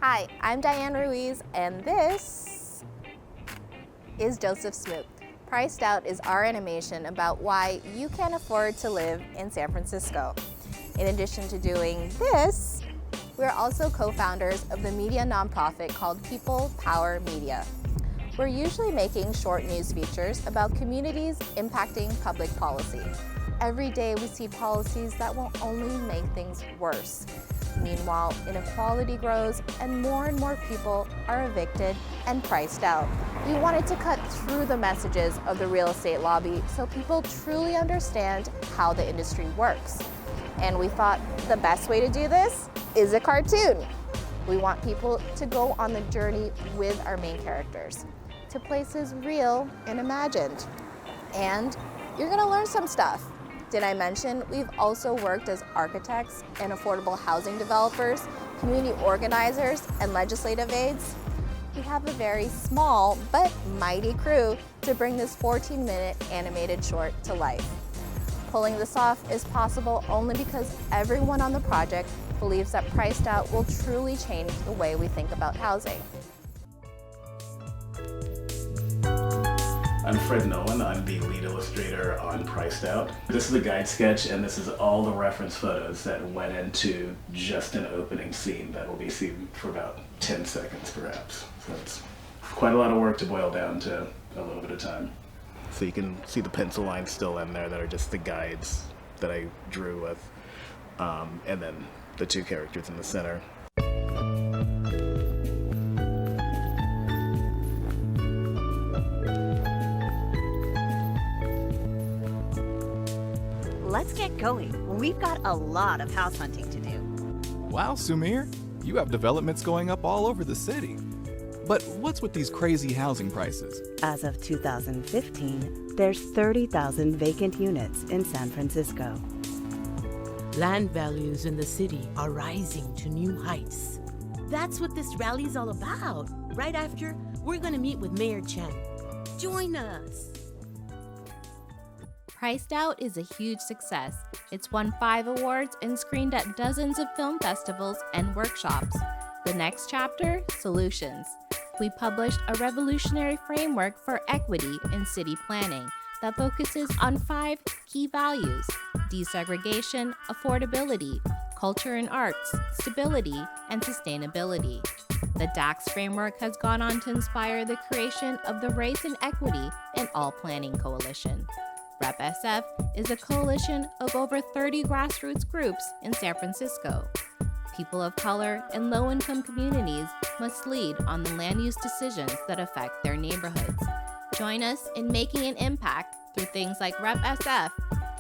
Hi, I'm Dyan Ruiz, and this is Joseph Smoot. Priced Out is our animation about why you can't afford to live in San Francisco. In addition to doing this, we're also co-founders of the media nonprofit called People Power Media. We're usually making short news features about communities impacting public policy. Every day we see policies that will only make things worse. Meanwhile, inequality grows and more people are evicted and priced out. We wanted to cut through the messages of the real estate lobby so people truly understand how the industry works. And we thought the best way to do this is a cartoon. We want people to go on the journey with our main characters to places real and imagined. And you're gonna learn some stuff. Did I mention we've also worked as architects and affordable housing developers, community organizers, and legislative aides? We have a very small but mighty crew to bring this 14-minute animated short to life. Pulling this off is possible only because everyone on the project believes that Priced Out will truly change the way we think about housing. I'm Fred Nolan. I'm the lead illustrator on Priced Out. This is a guide sketch, and this is all the reference photos that went into just an opening scene that will be seen for about 10 seconds, perhaps. So it's quite a lot of work to boil down to a little bit of time. So you can see the pencil lines still in there that are just the guides that I drew with, and then the two characters in the center. Let's get going. We've got a lot of house hunting to do. Wow, Sumir, you have developments going up all over the city. But what's with these crazy housing prices? As of 2015, there's 30,000 vacant units in San Francisco. Land values in the city are rising to new heights. That's what this rally is all about. Right after, we're going to meet with Mayor Chen. Join us. Priced Out is a huge success. It's won 5 awards and screened at dozens of film festivals and workshops. The next chapter, Solutions. We published a revolutionary framework for equity in city planning that focuses on 5 key values: desegregation, affordability, culture and arts, stability, and sustainability. The DACSS framework has gone on to inspire the creation of the Race and Equity in All Planning Coalition. RepSF is a coalition of over 30 grassroots groups in San Francisco. People of color and low-income communities must lead on the land use decisions that affect their neighborhoods. Join us in making an impact through things like RepSF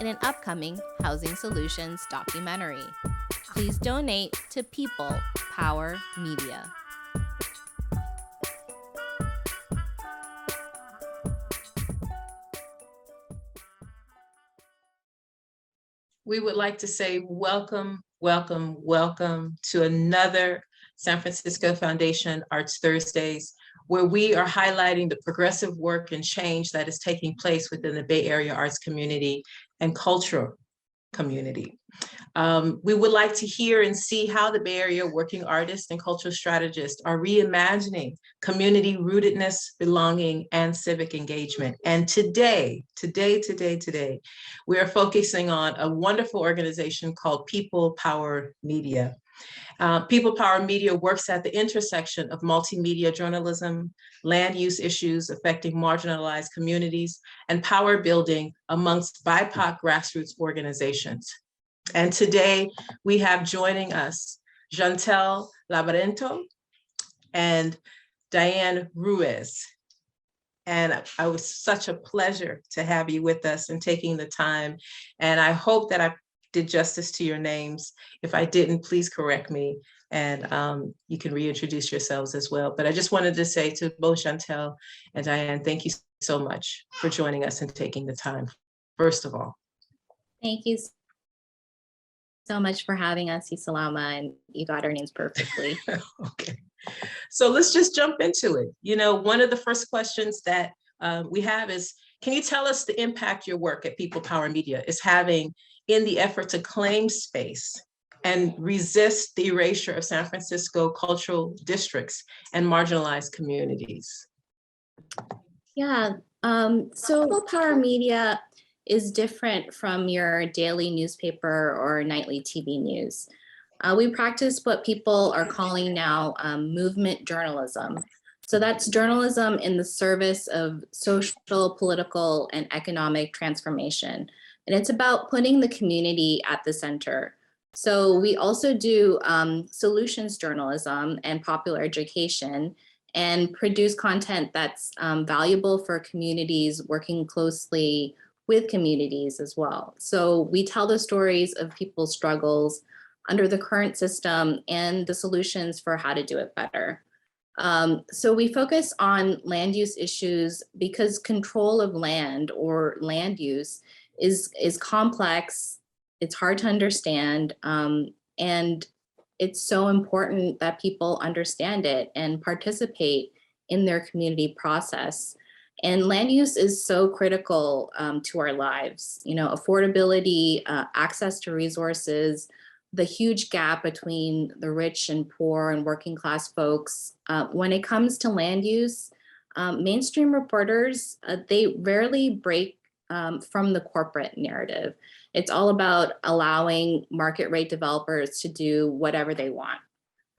in an upcoming Housing Solutions documentary. Please donate to People Power Media. We would like to say welcome, welcome, welcome to another San Francisco Foundation Arts Thursdays, where we are highlighting the progressive work and change that is taking place within the Bay Area arts community and cultural community. We would like to hear and see how the Bay Area working artists and cultural strategists are reimagining community rootedness, belonging, and civic engagement. And today, we are focusing on a wonderful organization called People Power Media. People Power Media works at the intersection of multimedia journalism, land use issues affecting marginalized communities, and power building amongst BIPOC grassroots organizations. And today we have joining us Jeantelle Laberinto and Dyan Ruiz. And it was such a pleasure to have you with us and taking the time. And I hope that I did justice to your names. If I didn't, please correct me, and you can reintroduce yourselves as well. But I just wanted to say to both Jeantelle and Dyan, thank you so much for joining us and taking the time, first of all. Thank you so much for having us, Esailama, and you got our names perfectly. Okay, so let's just jump into it. You know, one of the first questions that we have is, can you tell us the impact your work at People Power Media is having in the effort to claim space and resist the erasure of San Francisco cultural districts and marginalized communities? Yeah, so Power Media is different from your daily newspaper or nightly TV news. We practice what people are calling now movement journalism. So that's journalism in the service of social, political, and economic transformation. And it's about putting the community at the center. So we also do solutions journalism and popular education, and produce content that's valuable for communities working closely with communities as well. So we tell the stories of people's struggles under the current system and the solutions for how to do it better. So we focus on land use issues because control of land or land use is complex, it's hard to understand, and it's so important that people understand it and participate in their community process. And land use is so critical to our lives. You know, affordability, access to resources, the huge gap between the rich and poor and working class folks. When it comes to land use, mainstream reporters, they rarely break from the corporate narrative. It's all about allowing market rate developers to do whatever they want.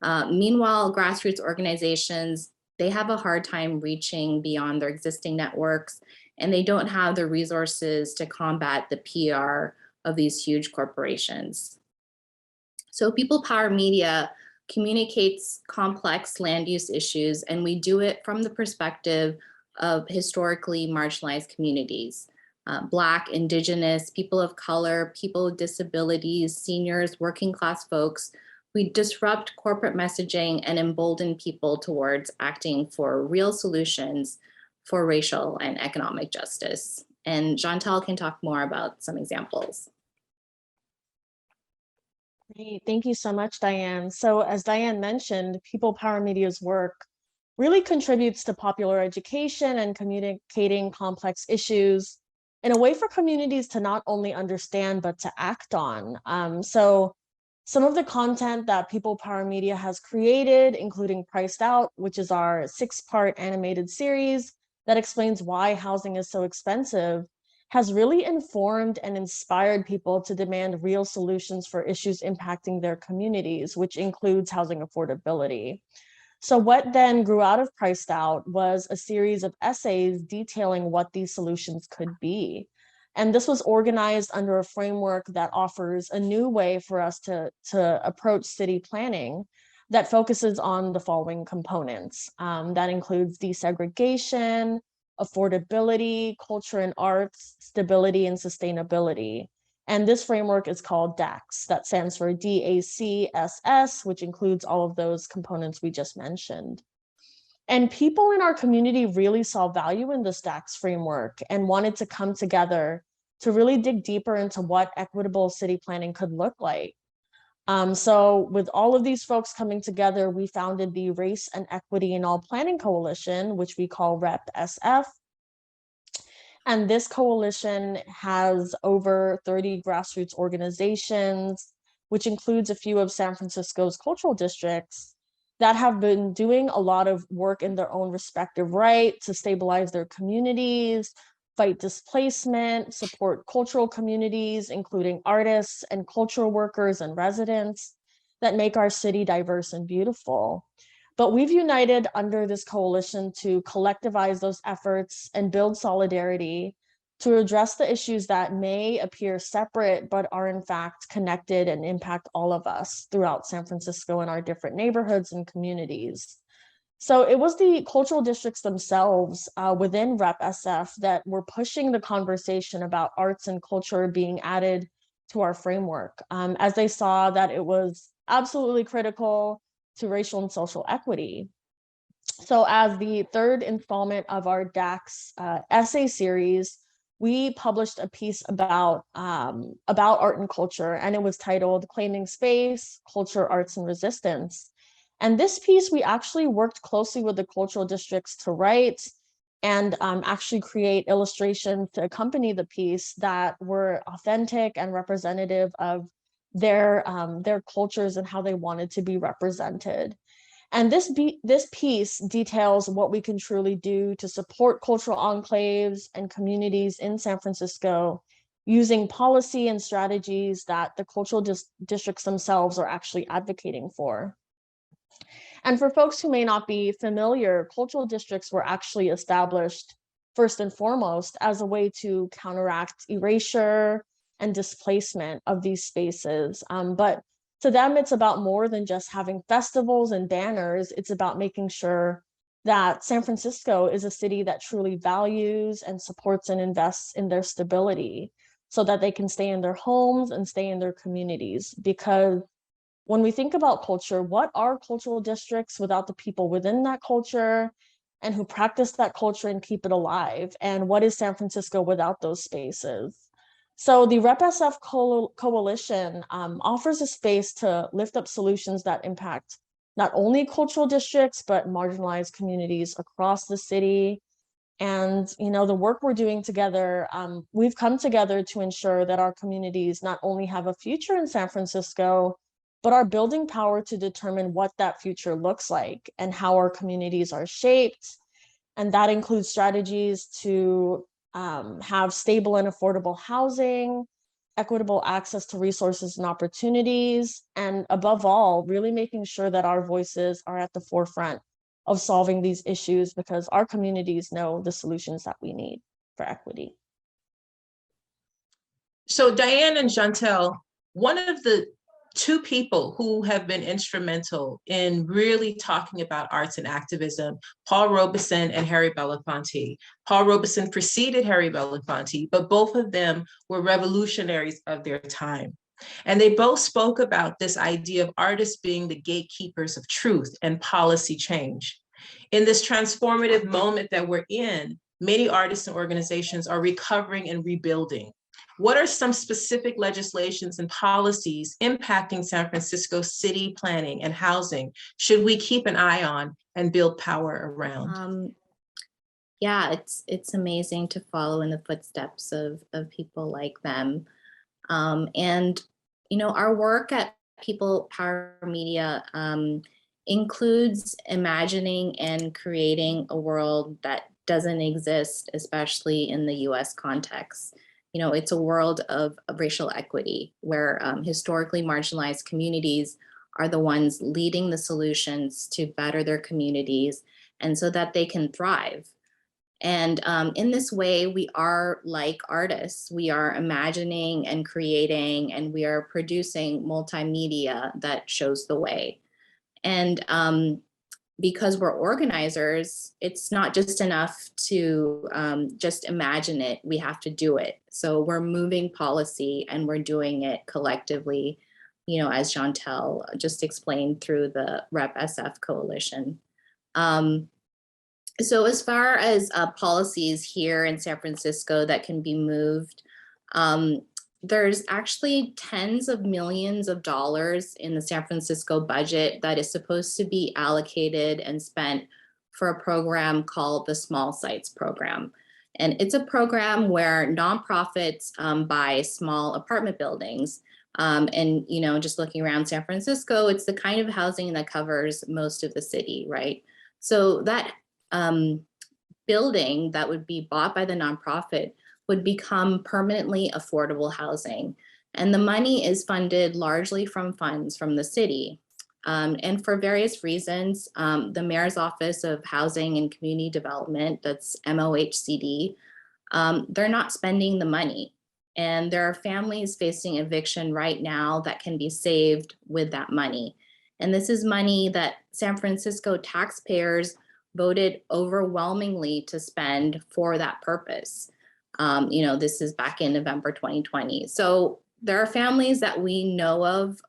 Meanwhile, grassroots organizations, they have a hard time reaching beyond their existing networks, and they don't have the resources to combat the PR of these huge corporations. So People Power Media communicates complex land use issues, and we do it from the perspective of historically marginalized communities. Black, Indigenous, people of color, people with disabilities, seniors, working class folks. We disrupt corporate messaging and embolden people towards acting for real solutions for racial and economic justice. And Jeantelle can talk more about some examples. Great. Thank you so much, Dyan. So as Dyan mentioned, People Power Media's work really contributes to popular education and communicating complex issues in a way for communities to not only understand, but to act on. So some of the content that People Power Media has created, including Priced Out, which is our 6-part animated series that explains why housing is so expensive, has really informed and inspired people to demand real solutions for issues impacting their communities, which includes housing affordability. So what then grew out of Priced Out was a series of essays detailing what these solutions could be. And this was organized under a framework that offers a new way for us to approach city planning that focuses on the following components. That includes desegregation, affordability, culture and arts, stability, and sustainability. And this framework is called DACSS. That stands for DACSS, which includes all of those components we just mentioned. And people in our community really saw value in this DACSS framework and wanted to come together to really dig deeper into what equitable city planning could look like. So with all of these folks coming together, we founded the Race and Equity in All Planning Coalition, which we call REP-SF. And this coalition has over 30 grassroots organizations, which includes a few of San Francisco's cultural districts that have been doing a lot of work in their own respective right to stabilize their communities, fight displacement, support cultural communities, including artists and cultural workers and residents that make our city diverse and beautiful. But we've united under this coalition to collectivize those efforts and build solidarity to address the issues that may appear separate, but are in fact connected and impact all of us throughout San Francisco and our different neighborhoods and communities. So it was the cultural districts themselves within REP-SF that were pushing the conversation about arts and culture being added to our framework, as they saw that it was absolutely critical to racial and social equity. So as the third installment of our DACSS essay series, we published a piece about art and culture, and it was titled Claiming Space, Culture, Arts, and Resistance. And this piece, we actually worked closely with the cultural districts to write and actually create illustrations to accompany the piece that were authentic and representative of their cultures and how they wanted to be represented. And this piece details what we can truly do to support cultural enclaves and communities in San Francisco using policy and strategies that the cultural districts themselves are actually advocating for. And for folks who may not be familiar, cultural districts were actually established first and foremost as a way to counteract erasure and displacement of these spaces. But to them, it's about more than just having festivals and banners. It's about making sure that San Francisco is a city that truly values and supports and invests in their stability so that they can stay in their homes and stay in their communities. Because when we think about culture, what are cultural districts without the people within that culture and who practice that culture and keep it alive? And what is San Francisco without those spaces? So the RepSF Coalition offers a space to lift up solutions that impact not only cultural districts, but marginalized communities across the city. And, you know, the work we're doing together, we've come together to ensure that our communities not only have a future in San Francisco, but are building power to determine what that future looks like and how our communities are shaped. And that includes strategies to have stable and affordable housing, equitable access to resources and opportunities, and above all, really making sure that our voices are at the forefront of solving these issues because our communities know the solutions that we need for equity. So Dyan and Jeantelle, one of the two people who have been instrumental in really talking about arts and activism, Paul Robeson and Harry Belafonte. Paul Robeson preceded Harry Belafonte, but both of them were revolutionaries of their time. And they both spoke about this idea of artists being the gatekeepers of truth and policy change. In this transformative moment that we're in, many artists and organizations are recovering and rebuilding. What are some specific legislations and policies impacting San Francisco city planning and housing should we keep an eye on and build power around? Yeah, it's amazing to follow in the footsteps of people like them. And, you know, our work at People Power Media includes imagining and creating a world that doesn't exist, especially in the US context. You know, it's a world of racial equity where historically marginalized communities are the ones leading the solutions to better their communities and so that they can thrive. And in this way, we are like artists. We are imagining and creating, and we are producing multimedia that shows the way. And because we're organizers, it's not just enough to just imagine it, we have to do it. So we're moving policy and we're doing it collectively, you know, as Jeantelle just explained through the RepSF Coalition. So as far as policies here in San Francisco that can be moved, there's actually tens of millions of dollars in the San Francisco budget that is supposed to be allocated and spent for a program called the Small Sites Program. And it's a program where nonprofits buy small apartment buildings. And, you know, just looking around San Francisco, it's the kind of housing that covers most of the city, right? So that building that would be bought by the nonprofit would become permanently affordable housing. And the money is funded largely from funds from the city. And for various reasons, the Mayor's Office of Housing and Community Development, that's MOHCD, they're not spending the money. And there are families facing eviction right now that can be saved with that money. And this is money that San Francisco taxpayers voted overwhelmingly to spend for that purpose. You know, this is back in November 2020. So there are families that we know of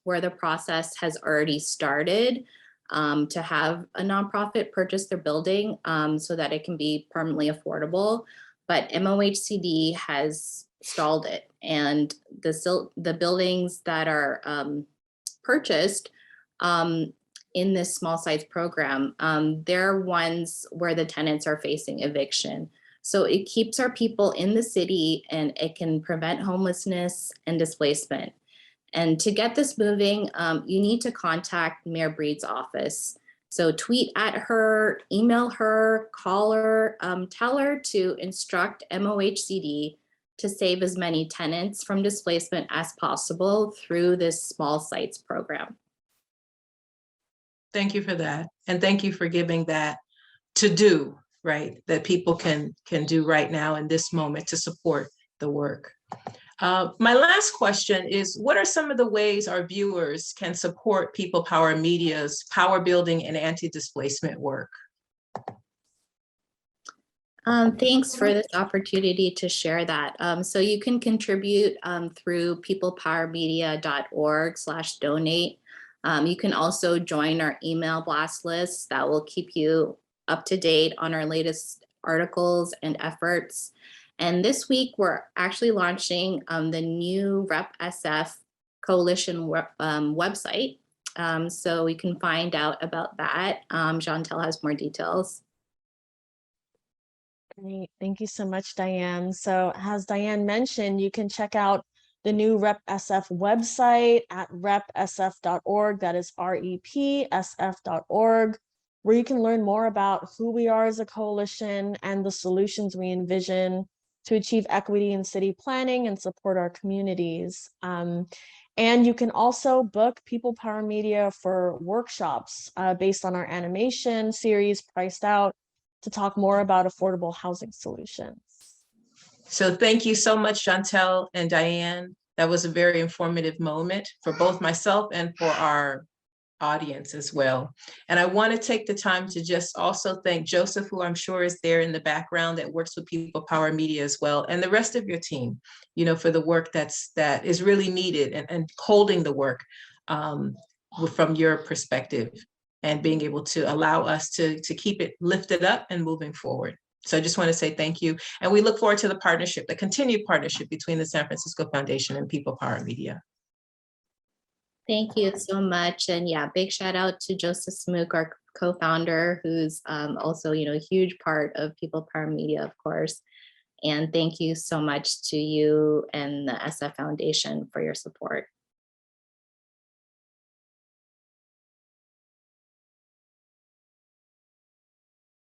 where the process has already started to have a nonprofit purchase their building so that it can be permanently affordable. But MOHCD has stalled it. And the buildings that are purchased in this small sites program, they're ones where the tenants are facing eviction. So it keeps our people in the city and it can prevent homelessness and displacement. And to get this moving, you need to contact Mayor Breed's office. So tweet at her, email her, call her, tell her to instruct MOHCD to save as many tenants from displacement as possible through this small sites program. Thank you for that. And thank you for giving that to do, right, that people can do right now in this moment to support the work. My last question is, what are some of the ways our viewers can support People Power Media's power building and anti-displacement work? Thanks for this opportunity to share that. So you can contribute through peoplepowermedia.org/donate. You can also join our email blast list that will keep you up to date on our latest articles and efforts. And this week, we're actually launching the new RepSF Coalition website. So we can find out about that. Jeantelle has more details. Great. Thank you so much, Dyan. So as Dyan mentioned, you can check out the new RepSF website at repsf.org. That is repsf.org, where you can learn more about who we are as a coalition and the solutions we envision to achieve equity in city planning and support our communities. And you can also book People Power Media for workshops based on our animation series, Priced Out, to talk more about affordable housing solutions. So thank you so much, Jeantelle and Dyan. That was a very informative moment for both myself and for our audience as well. And I want to take the time to just also thank Joseph, who I'm sure is there in the background that works with People Power Media as well, and the rest of your team, you know, for the work that is really needed and holding the work from your perspective and being able to allow us to keep it lifted up and moving forward. So I just want to say thank you. And we look forward to the partnership, the continued partnership between the San Francisco Foundation and People Power Media. Thank you so much. And yeah, big shout out to Joseph Smook, our co-founder, who's also, you know, a huge part of People Power Media, of course. And thank you so much to you and the SF Foundation for your support.